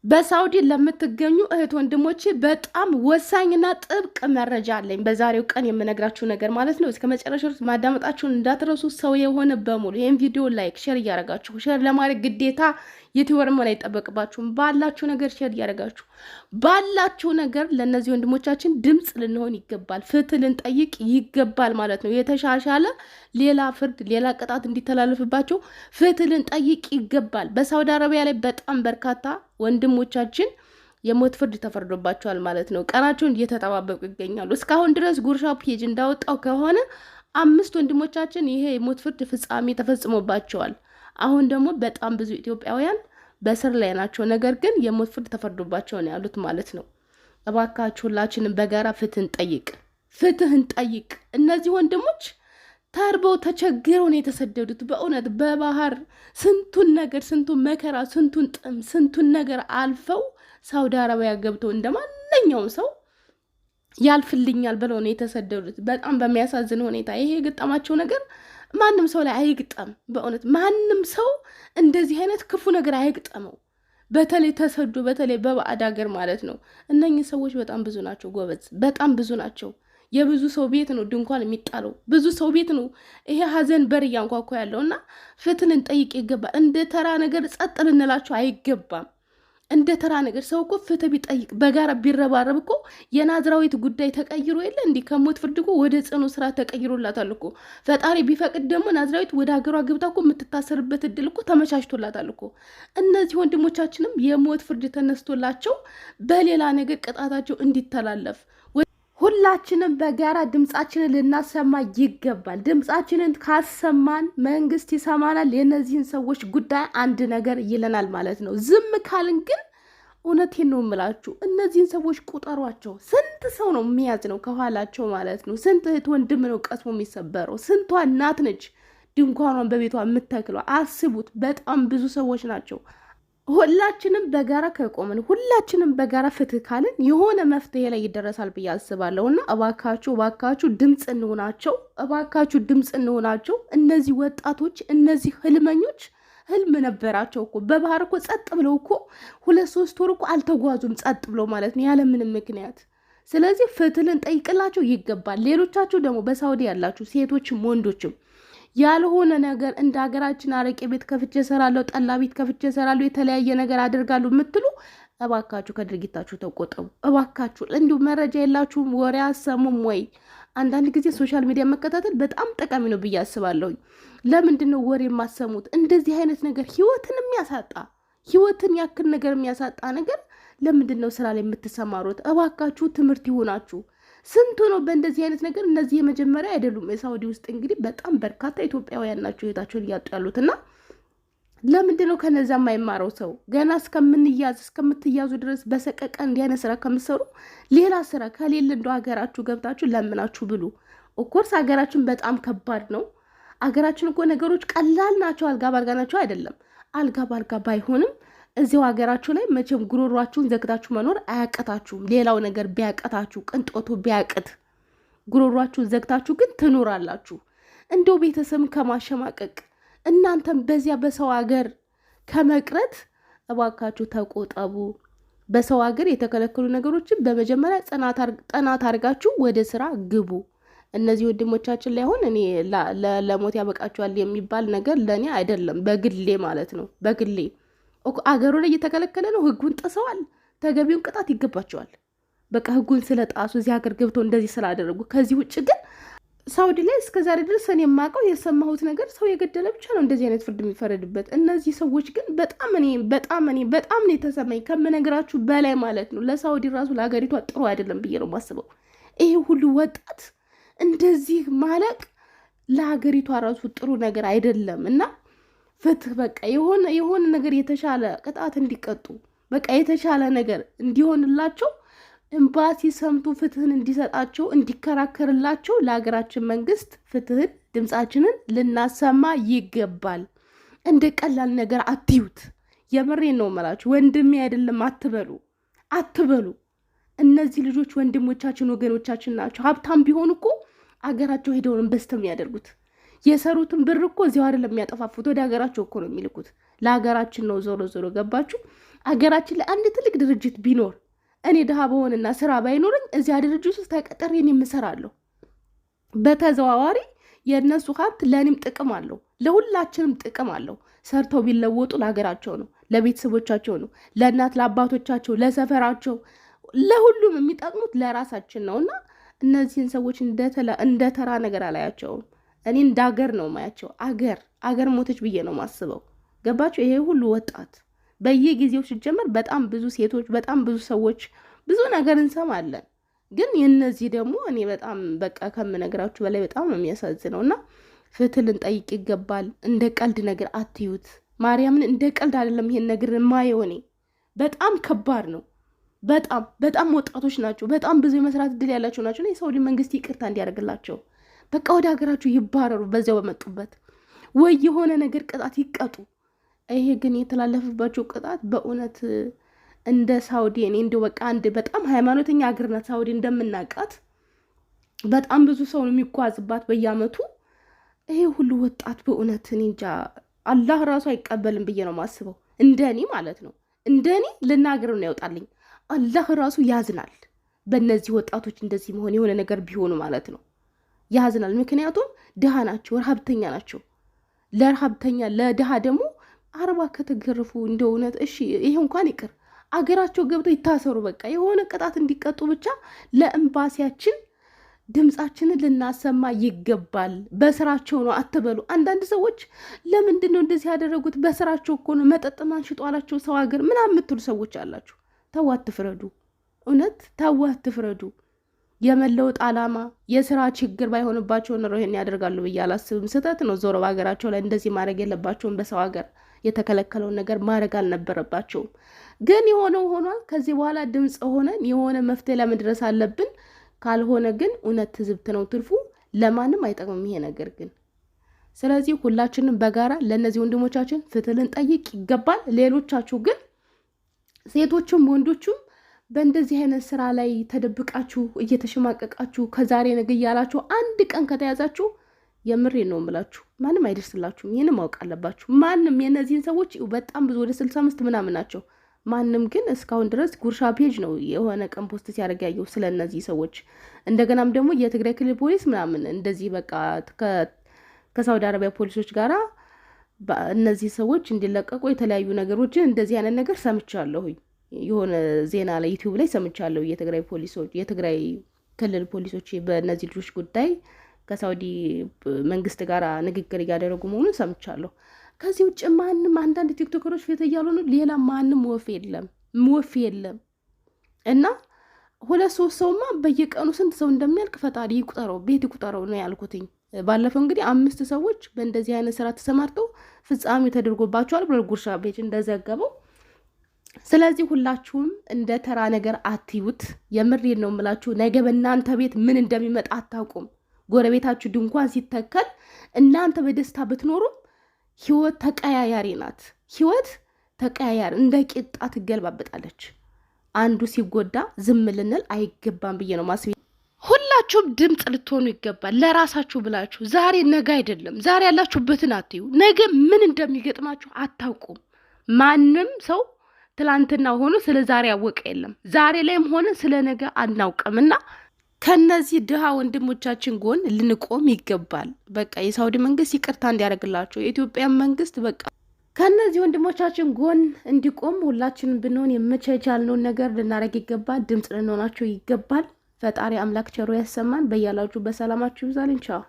በሳውዲ ለምትገኙ እህት ወንድሞቼ በጣም ወሳኝና ጥብቅ መረጃ አለኝ። በዛሬው ቀን የምነግራችሁ ነገር ማለት ነው። እስከ መጨረሻው ማዳመጣችሁን እንዳትረሱ። ሰው የሆነ በሙሉ ይህን ቪዲዮ ላይክ፣ ሼር እያደረጋችሁ ሼር ለማድረግ ግዴታ ዩቲዩበር መሆን አይጠበቅባችሁም። ባላችሁ ነገር ሼር እያደረጋችሁ ባላችሁ ነገር ለእነዚህ ወንድሞቻችን ድምፅ ልንሆን ይገባል። ፍትህ ልንጠይቅ ይገባል ማለት ነው። የተሻሻለ ሌላ ፍርድ፣ ሌላ ቅጣት እንዲተላለፍባቸው ፍትህ ልንጠይቅ ይገባል። በሳውዲ አረቢያ ላይ በጣም በርካታ ወንድሞቻችን የሞት ፍርድ ተፈርዶባቸዋል ማለት ነው። ቀናቸውን እየተጠባበቁ ይገኛሉ። እስካሁን ድረስ ጉርሻ ፔጅ እንዳወጣው ከሆነ 5 ወንድሞቻችን ይሄ የሞት ፍርድ ፍጻሜ ተፈጽሞባቸዋል። አሁን ደግሞ በጣም ብዙ ኢትዮጵያውያን በስር ላይ ናቸው። ነገር ግን የሞት ፍርድ ተፈርዶባቸው ነው ያሉት ማለት ነው። እባካችሁ ሁላችንም በጋራ ፍትህን ጠይቅ። እነዚህ ወንድሞች ተርበው ተቸግረው ነው የተሰደዱት። በእውነት በባህር ስንቱን ነገር፣ ስንቱን መከራ፣ ስንቱን ጥም፣ ስንቱን ነገር አልፈው ሳውዲ አረቢያ ገብተው እንደማንኛውም ሰው ያልፍልኛል ብለው ነው የተሰደዱት። በጣም በሚያሳዝን ሁኔታ ይሄ የገጠማቸው ነገር ማንም ሰው ላይ አይግጠም። በእውነት ማንም ሰው እንደዚህ አይነት ክፉ ነገር አይግጠመው። በተለይ ተሰዶ፣ በተለይ በባዕድ ሀገር ማለት ነው። እነኚህ ሰዎች በጣም ብዙ ናቸው ጎበዝ፣ በጣም ብዙ ናቸው። የብዙ ሰው ቤት ነው ድንኳን የሚጣለው፣ ብዙ ሰው ቤት ነው ይሄ ሀዘን በር እያንኳኳ ያለው እና ፍትህ ልንጠይቅ ይገባል። እንደ ተራ ነገር ጸጥ ልንላቸው አይገባም። እንደ ተራ ነገር ሰው እኮ ፍትህ ቢጠይቅ በጋራ ቢረባረብ እኮ የናዝራዊት ጉዳይ ተቀይሮ የለ እንዲህ ከሞት ፍርድ እኮ ወደ ጽኑ ስራ ተቀይሮላታል እኮ። ፈጣሪ ቢፈቅድ ደግሞ ናዝራዊት ወደ ሀገሯ ገብታ እኮ የምትታሰርበት እድል እኮ ተመቻችቶላታል እኮ። እነዚህ ወንድሞቻችንም የሞት ፍርድ ተነስቶላቸው በሌላ ነገር ቅጣታቸው እንዲተላለፍ ሁላችንም በጋራ ድምጻችንን ልናሰማ ይገባል። ድምጻችንን ካሰማን መንግስት ይሰማናል። የነዚህን ሰዎች ጉዳይ አንድ ነገር ይለናል ማለት ነው። ዝም ካልን ግን እውነቴን ነው የምላችሁ፣ እነዚህን ሰዎች ቁጠሯቸው። ስንት ሰው ነው የሚያዝ ነው ከኋላቸው ማለት ነው። ስንት እህት ወንድም ነው ቀስሞ የሚሰበረው። ስንቷ እናት ነች ድንኳኗን በቤቷ የምተክለው። አስቡት፣ በጣም ብዙ ሰዎች ናቸው። ሁላችንም በጋራ ከቆምን፣ ሁላችንም በጋራ ፍትህ ካልን የሆነ መፍትሄ ላይ ይደረሳል ብዬ አስባለሁ። እና እባካችሁ ድምፅ እንሆናቸው። እነዚህ ወጣቶች፣ እነዚህ ህልመኞች ህልም ነበራቸው እኮ በባህር እኮ ጸጥ ብለው እኮ 2-3 ወር እኮ አልተጓዙም ጸጥ ብለው ማለት ነው ያለምንም ምክንያት። ስለዚህ ፍትህ ልንጠይቅላቸው ይገባል። ሌሎቻችሁ ደግሞ በሳውዲ ያላችሁ ሴቶችም ወንዶችም ያልሆነ ነገር እንደ ሀገራችን አረቄ ቤት ከፍቼ እሰራለሁ፣ ጠላ ቤት ከፍቼ እሰራለሁ፣ የተለያየ ነገር አደርጋለሁ የምትሉ እባካችሁ ከድርጊታችሁ ተቆጠቡ። እባካችሁ እንዲሁ መረጃ የላችሁም? ወሬ አሰሙም ወይ? አንዳንድ ጊዜ ሶሻል ሚዲያ መከታተል በጣም ጠቃሚ ነው ብዬ አስባለሁ። ለምንድን ነው ወሬ የማሰሙት? እንደዚህ አይነት ነገር ህይወትን ያክል ነገር የሚያሳጣ ነገር ለምንድን ነው ስራ ላይ የምትሰማሩት? እባካችሁ ትምህርት ይሆናችሁ። ስንቱ ነው በእንደዚህ አይነት ነገር። እነዚህ የመጀመሪያ አይደሉም። የሳውዲ ውስጥ እንግዲህ በጣም በርካታ ኢትዮጵያውያን ናቸው ህይወታቸውን እያጡ ያሉት። እና ለምንድን ነው ከነዛ የማይማረው ሰው? ገና እስከምትያዙ ድረስ በሰቀቀን እንዲህ አይነት ስራ ከምትሰሩ ሌላ ስራ ከሌለ እንደ ሀገራችሁ ገብታችሁ ለምናችሁ ብሉ። ኦፍኮርስ ሀገራችን በጣም ከባድ ነው። ሀገራችን እኮ ነገሮች ቀላል ናቸው፣ አልጋ ባልጋ ናቸው አይደለም። አልጋ ባልጋ ባይሆንም እዚው ሀገራችሁ ላይ መቼም ጉሮሯችሁን ዘግታችሁ መኖር አያቀታችሁም። ሌላው ነገር ቢያቀታችሁ፣ ቅንጦቱ ቢያቅት፣ ጉሮሯችሁን ዘግታችሁ ግን ትኖራላችሁ። እንደው ቤተሰብን ከማሸማቀቅ እናንተም በዚያ በሰው ሀገር ከመቅረት ተቆጠቡ። በሰው ሀገር የተከለከሉ ነገሮችን በመጀመሪያ ጥናት አድርጋችሁ ወደ ስራ ግቡ። እነዚህ ወንድሞቻችን ላይ አሁን እኔ ለሞት ያበቃችኋል የሚባል ነገር ለእኔ አይደለም፣ በግሌ ማለት ነው። በግሌ አገሩ ላይ እየተከለከለ ነው። ህጉን ጥሰዋል። ተገቢውን ቅጣት ይገባቸዋል። በቃ ህጉን ስለጣሱ እዚህ ሀገር ገብተው እንደዚህ ስላደረጉ። ከዚህ ውጭ ግን ሳውዲ ላይ እስከዛሬ ድረስ እኔ የማውቀው የሰማሁት ነገር ሰው የገደለ ብቻ ነው እንደዚህ አይነት ፍርድ የሚፈረድበት። እነዚህ ሰዎች ግን በጣም ነው የተሰማኝ ከምነግራችሁ በላይ ማለት ነው። ለሳውዲ ራሱ ለሀገሪቷ ጥሩ አይደለም ብዬ ነው የማስበው። ይሄ ሁሉ ወጣት እንደዚህ ማለቅ ለሀገሪቷ ራሱ ጥሩ ነገር አይደለም። እና ፍትህ በቃ የሆነ ነገር የተሻለ ቅጣት እንዲቀጡ በቃ የተሻለ ነገር እንዲሆንላቸው ኤምባሲ ሰምቶ ፍትህን እንዲሰጣቸው እንዲከራከርላቸው ለሀገራችን መንግስት ፍትህን ድምፃችንን ልናሰማ ይገባል። እንደ ቀላል ነገር አትዩት። የምሬን ነው የምላችሁ። ወንድሜ አይደለም አትበሉ። እነዚህ ልጆች ወንድሞቻችን ወገኖቻችን ናቸው። ሀብታም ቢሆኑ እኮ አገራቸው ሄደውን በስተም ያደርጉት የሰሩትን ብር እኮ እዚያው አይደለም የሚያጠፋፉት፣ ወደ ሀገራቸው እኮ ነው የሚልኩት። ለሀገራችን ነው ዞሮ ገባችሁ። አገራችን ላይ አንድ ትልቅ ድርጅት ቢኖር እኔ ድሃ በሆንና ስራ ባይኖርኝ እዚያ ድርጅት ውስጥ ተቀጥሬ እኔም እሰራለሁ። በተዘዋዋሪ የእነሱ ሀብት ለእኔም ጥቅም አለው፣ ለሁላችንም ጥቅም አለው። ሰርተው ቢለወጡ ለሀገራቸው ነው፣ ለቤተሰቦቻቸው ነው፣ ለእናት ለአባቶቻቸው፣ ለሰፈራቸው፣ ለሁሉም የሚጠቅሙት ለራሳችን ነው። እና እነዚህን ሰዎች እንደ ተራ ነገር አላያቸውም። እኔ እንደ አገር ነው ማያቸው። አገር ሞተች ብዬ ነው ማስበው። ገባቸው? ይሄ ሁሉ ወጣት በየጊዜው ሲጀመር በጣም ብዙ ሴቶች፣ በጣም ብዙ ሰዎች ብዙ ነገር እንሰማለን። ግን የነዚህ ደግሞ እኔ በጣም በቃ ከምነግራችሁ በላይ በጣም ነው የሚያሳዝነው። እና ፍትህ ልንጠይቅ ይገባል። እንደ ቀልድ ነገር አትዩት። ማርያምን እንደ ቀልድ አይደለም ይሄን ነገር የማየው እኔ። በጣም ከባድ ነው። በጣም ወጣቶች ናቸው። በጣም ብዙ የመስራት እድል ያላቸው ናቸው። የሳውዲ መንግስት ይቅርታ እንዲያደርግላቸው በቃ ወደ ሀገራቸው ይባረሩ፣ በዚያው በመጡበት ወይ የሆነ ነገር ቅጣት ይቀጡ። ይሄ ግን የተላለፈባቸው ቅጣት በእውነት እንደ ሳውዲ እኔ እንደው በቃ አንድ በጣም ሃይማኖተኛ ሀገር ናት ሳውዲ እንደምናውቃት። በጣም ብዙ ሰው ነው የሚጓዝባት በየአመቱ። ይሄ ሁሉ ወጣት በእውነት እኔ እንጃ አላህ ራሱ አይቀበልም ብዬ ነው ማስበው። እንደኔ ማለት ነው። እንደኔ ልናገር ነው ያወጣልኝ። አላህ ራሱ ያዝናል በእነዚህ ወጣቶች እንደዚህ መሆን፣ የሆነ ነገር ቢሆኑ ማለት ነው ያዝናል። ምክንያቱም ድሃ ናቸው፣ ረሀብተኛ ናቸው። ለረሀብተኛ ለድሃ ደግሞ አርባ ከተገረፉ እንደ እውነት እሺ፣ ይሄ እንኳን ይቅር አገራቸው ገብተው ይታሰሩ፣ በቃ የሆነ ቅጣት እንዲቀጡ ብቻ ለኤምባሲያችን ድምጻችንን ልናሰማ ይገባል። በስራቸው ነው አትበሉ። አንዳንድ ሰዎች ለምንድን ነው እንደዚህ ያደረጉት? በስራቸው እኮ ነው፣ መጠጥ ማንሽጦ አላቸው ሰው ሀገር ምናምን የምትሉ ሰዎች አላችሁ። ተው አትፍረዱ፣ እውነት ተው አትፍረዱ። የመለወጥ አላማ የስራ ችግር ባይሆንባቸው ነው ይሄን ያደርጋሉ ብዬ አላስብም። ስህተት ነው። ዞሮ በሀገራቸው ላይ እንደዚህ ማድረግ የለባቸውም። በሰው ሀገር የተከለከለውን ነገር ማድረግ አልነበረባቸውም። ግን የሆነው ሆኗል። ከዚህ በኋላ ድምፅ ሆነን የሆነ መፍትሄ ለመድረስ አለብን። ካልሆነ ግን እውነት ትዝብት ነው ትርፉ። ለማንም አይጠቅምም ይሄ ነገር ግን። ስለዚህ ሁላችንም በጋራ ለእነዚህ ወንድሞቻችን ፍትህ ልንጠይቅ ይገባል። ሌሎቻችሁ ግን ሴቶቹም ወንዶቹም በእንደዚህ አይነት ስራ ላይ ተደብቃችሁ እየተሸማቀቃችሁ ከዛሬ ነገ እያላችሁ አንድ ቀን ከተያዛችሁ የምሬ ነው የምላችሁ ማንም አይደርስላችሁም። ይህን ማወቅ አለባችሁ። ማንም የእነዚህን ሰዎች በጣም ብዙ ወደ 65 ምናምን ናቸው። ማንም ግን እስካሁን ድረስ ጉርሻ ፔጅ ነው የሆነ ቀን ፖስት ሲያደርግ ያየው ስለ እነዚህ ሰዎች። እንደገናም ደግሞ የትግራይ ክልል ፖሊስ ምናምን እንደዚህ በቃ ከሳውዲ አረቢያ ፖሊሶች ጋራ እነዚህ ሰዎች እንዲለቀቁ የተለያዩ ነገሮችን እንደዚህ አይነት ነገር ሰምቻለሁኝ። የሆነ ዜና ላይ ዩቲዩብ ላይ ሰምቻለሁ። የትግራይ ፖሊሶች የትግራይ ክልል ፖሊሶች በእነዚህ ልጆች ጉዳይ ከሳውዲ መንግስት ጋር ንግግር እያደረጉ መሆኑን ሰምቻለሁ። ከዚህ ውጭ ማንም አንዳንድ ቲክቶከሮች ፊት እያሉ ነው። ሌላ ማንም ወፍ የለም። እና 2-3 ሰውማ በየቀኑ ስንት ሰው እንደሚያልቅ ፈጣሪ ይቁጠረው፣ ቤት ይቁጠረው ነው ያልኩትኝ። ባለፈው እንግዲህ 5 ሰዎች በእንደዚህ አይነት ስራ ተሰማርተው ፍጻሜ ተደርጎባቸዋል ብሎ ጉርሻ ቤት እንደዘገበው። ስለዚህ ሁላችሁም እንደ ተራ ነገር አትዩት። የምሬን ነው የምላችሁ። ነገ በእናንተ ቤት ምን እንደሚመጣ አታውቁም። ጎረቤታችሁ ድንኳን ሲተከል እናንተ በደስታ ብትኖሩም ህይወት ተቀያያሪ ናት። ህይወት ተቀያያሪ እንደ ቂጣ ትገለባበጣለች። አንዱ ሲጎዳ ዝም ልንል አይገባም ብዬ ነው ማስብ። ሁላችሁም ድምፅ ልትሆኑ ይገባል ለራሳችሁ ብላችሁ። ዛሬ ነገ አይደለም። ዛሬ ያላችሁበትን አትዩ። ነገ ምን እንደሚገጥማችሁ አታውቁም። ማንም ሰው ትላንትና ሆኖ ስለ ዛሬ ያወቀ የለም። ዛሬ ላይም ሆነ ስለ ነገ አናውቅምና ከነዚህ ድሃ ወንድሞቻችን ጎን ልንቆም ይገባል። በቃ የሳውዲ መንግስት ይቅርታ እንዲያደርግላቸው የኢትዮጵያ መንግስት በቃ ከነዚህ ወንድሞቻችን ጎን እንዲቆም ሁላችንም ብንሆን የምቻቻልነውን ነገር ልናደርግ ይገባል። ድምፅ ልንሆናቸው ይገባል። ፈጣሪ አምላክ ቸሮ ያሰማን። በያላችሁ በሰላማችሁ ይብዛልኝ። ቻው